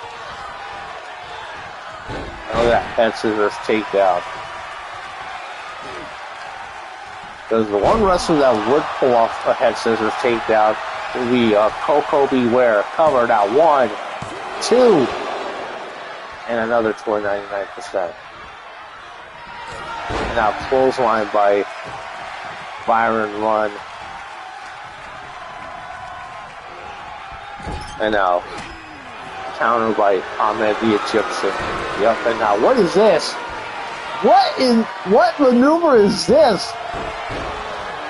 Speaker 1: And look at that head scissors takedown. Because the one wrestler that would pull off a head scissors takedown would be Coco Beware. Cover now. 1, 2, and another 99%. And now clothesline by Byron Run. And now counter by Ahmed the Egyptian. Yep, and now what is this? What maneuver is this?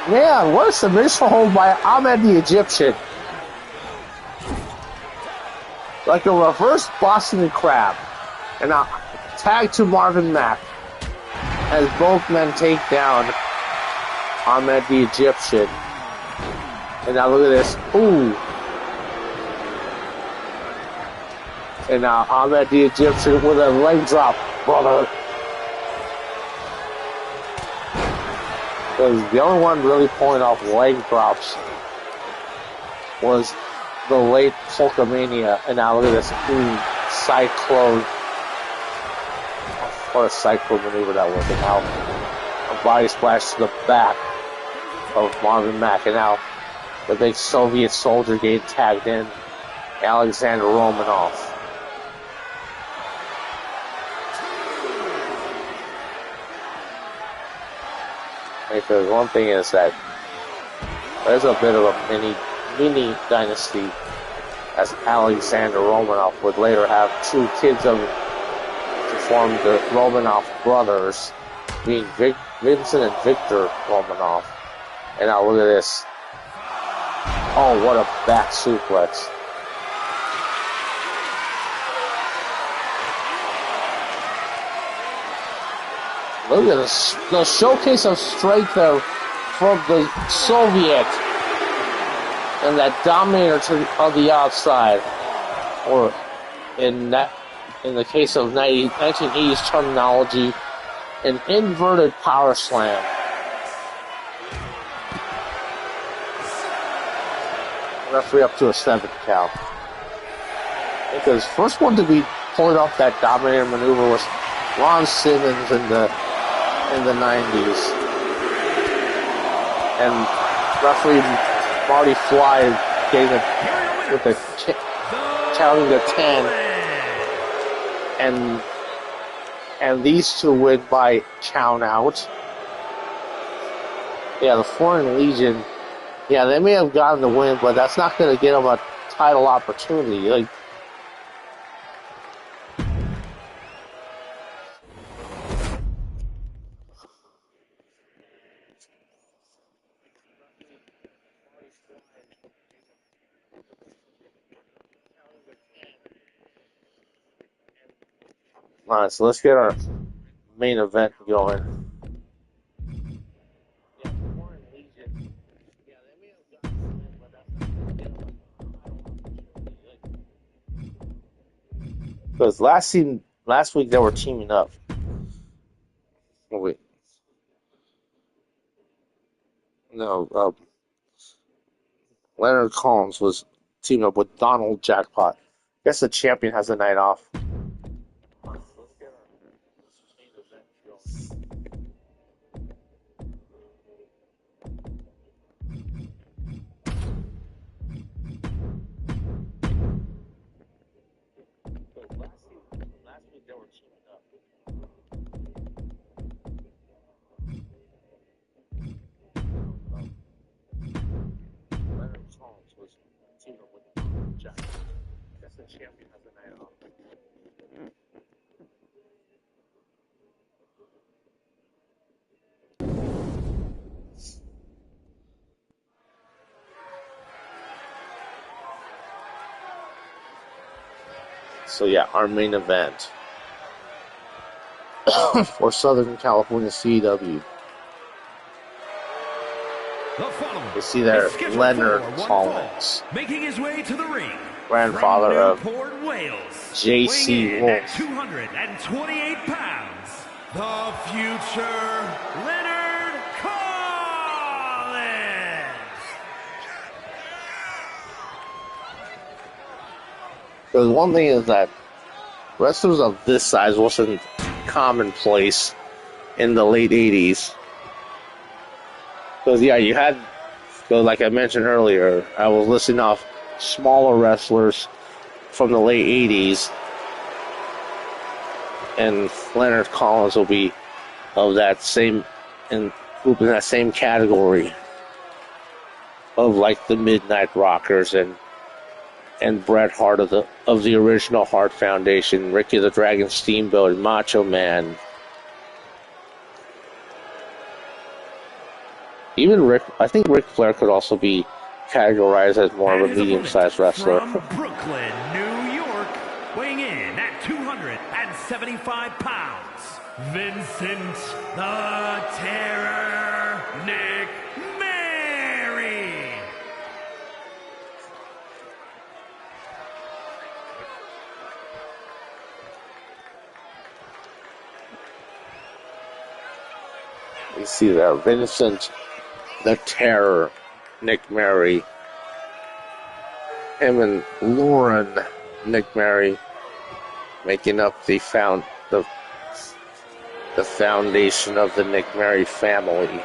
Speaker 1: Man, what a submission hold by Ahmed the Egyptian. Like a reverse Boston Crab. And now tag to Marvin Mack. As both men take down Ahmed the Egyptian. And now look at this. Ooh. And now Ahmed the Egyptian with a leg drop, brother. Because the only one really pulling off leg drops was the late Hulkamania. And now look at this. Ooh, cyclone. What a cyclone maneuver that was. And now a body splash to the back of Marvin Mack. And now the big Soviet soldier getting tagged in. Alexander Romanov. Because one thing is that there's a bit of a mini dynasty, as Alexander Romanov would later have 2 kids to form the Romanov brothers, being Vincent and Victor Romanov. And now look at this. Oh, what a back suplex. Look at this, the showcase of strength there from the Soviet. And that dominator on the outside. Or in that in the case of 1980s terminology, an inverted power slam. Referee up to a 7 count. Because first one to be pulling off that dominator maneuver was Ron Simmons in the 90s. And referee Marty Fly getting it with a counting to 10. And these two win by count out. Yeah, the Foreign Legion, yeah, they may have gotten the win, but that's not going to get them a title opportunity. Like, all right, so let's get our main event going. Because last week they were teaming up. Oh, wait. No, Leonard Collins was teaming up with Donald Jackpot. Guess the champion has a night off. Last week they were teaming up. Leonard Collins was teaming up with Donald Jackpot. Guess the champion has a night off. So yeah, our main event for Southern California CW. You see there, Leonard Collins,
Speaker 3: making his way to the ring,
Speaker 1: grandfather of
Speaker 3: Newport, Wales,
Speaker 1: J.C. Wolf.
Speaker 3: 228 pounds, the future Leonard Collins.
Speaker 1: Because one thing is that wrestlers of this size wasn't commonplace in the late 80s. Because, yeah, you had, like I mentioned earlier, I was listing off smaller wrestlers from the late 80s. And Leonard Collins will be of that same, and group in that same category of like the Midnight Rockers and Bret Hart of the original Hart Foundation, Ricky the Dragon Steamboat, and Macho Man. Even I think Ric Flair could also be categorized as more of a medium-sized wrestler.
Speaker 3: From Brooklyn, New York, weighing in at 275 pounds, Vincent the Terror Nick Mary.
Speaker 1: You see there, Vincent the Terror, Nick Mary. Him and Lauren Nick Mary making up the foundation of the Nick Mary family.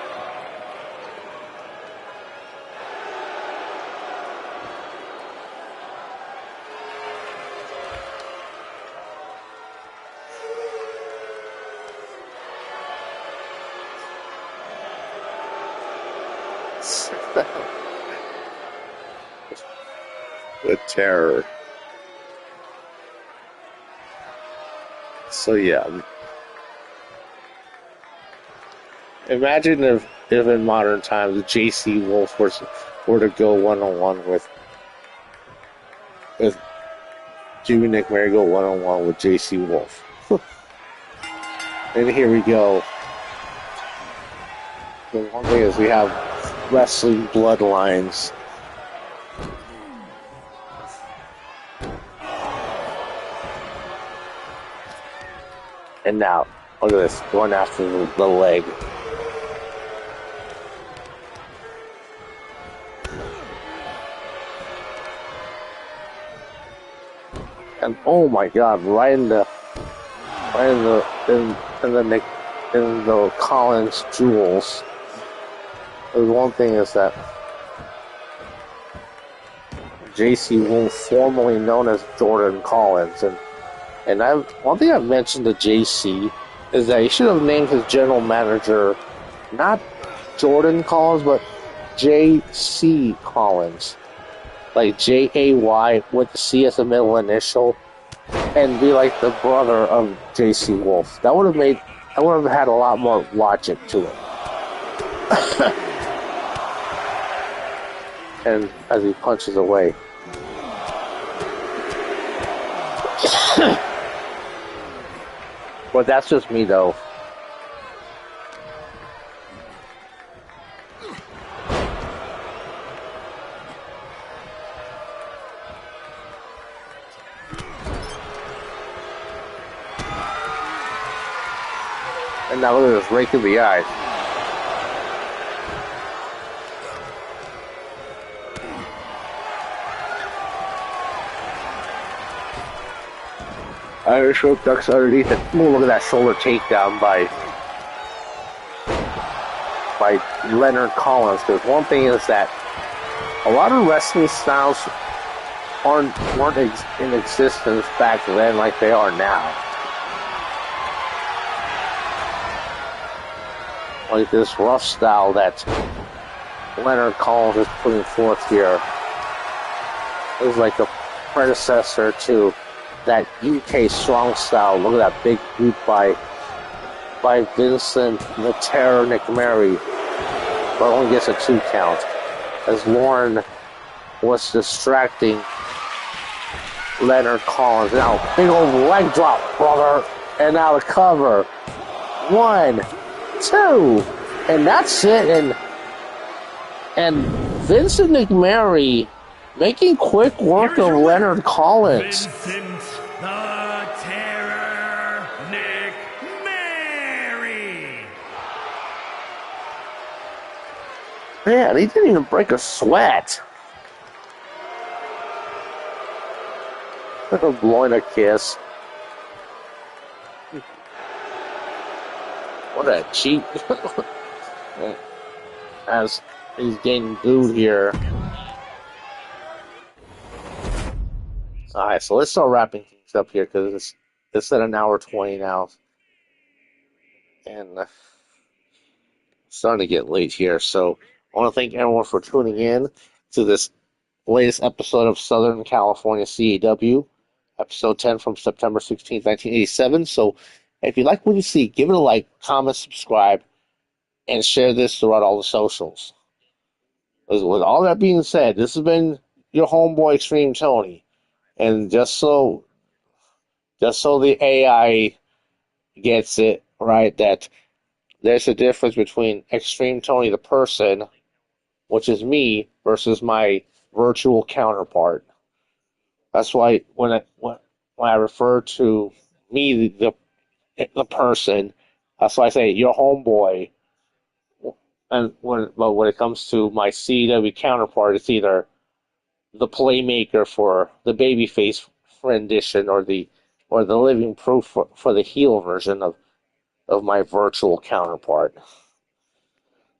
Speaker 1: The Terror. So yeah, imagine if in modern times J.C. Wolf were to go one-on-one with Jimmy Nick Mary, go one-on-one with J.C. Wolf. And here we go. The one thing is we have wrestling bloodlines. And now, look at this, going after the leg. And oh my God, right in the Collins jewels. The one thing is that J.C. Wolf, formerly known as Jordan Collins, and one thing I've mentioned to J.C. is that he should have named his general manager not Jordan Collins, but J.C. Collins, like J.A.Y. with the C as a middle initial, and be like the brother of J.C. Wolf. That would have had a lot more logic to it. And as he punches away. But that's just me, though. And now look at this, rake in the eyes. Irish rope ducks underneath it. Ooh, look at that shoulder takedown by Leonard Collins. Because one thing is that a lot of wrestling styles weren't in existence back then like they are now. Like this rough style that Leonard Collins is putting forth here is like a predecessor to that UK strong style. Look at that big boot by Vincent the Terror McMurray, but only gets a 2 count as Lauren was distracting Leonard Collins. Now big old leg drop, brother, and now the cover. 1, 2, and that's it. And Vincent McMurray making quick work of Leonard Collins.
Speaker 3: Vincent the Terror McMurray.
Speaker 1: Man, he didn't even break a sweat. Blowing a kiss. What a cheat. As he's getting booed here. Alright, so let's start wrapping things up here because it's at 1:20 now. And it's starting to get late here. So I want to thank everyone for tuning in to this latest episode of Southern California CAW, episode 10 from September 16th, 1987. So if you like what you see, give it a like, comment, subscribe, and share this throughout all the socials. With all that being said, this has been your homeboy Extreme Tony. And just so the AI gets it right, that there's a difference between Extreme Tony the person, which is me, versus my virtual counterpart. That's why when I refer to me, the person, that's why I say your homeboy. And when it comes to my CW counterpart, it's either the playmaker for the babyface rendition or the living proof for the heel version of my virtual counterpart.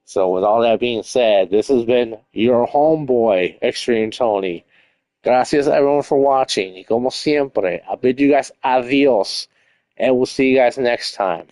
Speaker 1: So with all that being said, this has been your homeboy, Extreme Tony. Gracias everyone for watching. Y como siempre, I bid you guys adios, and we'll see you guys next time.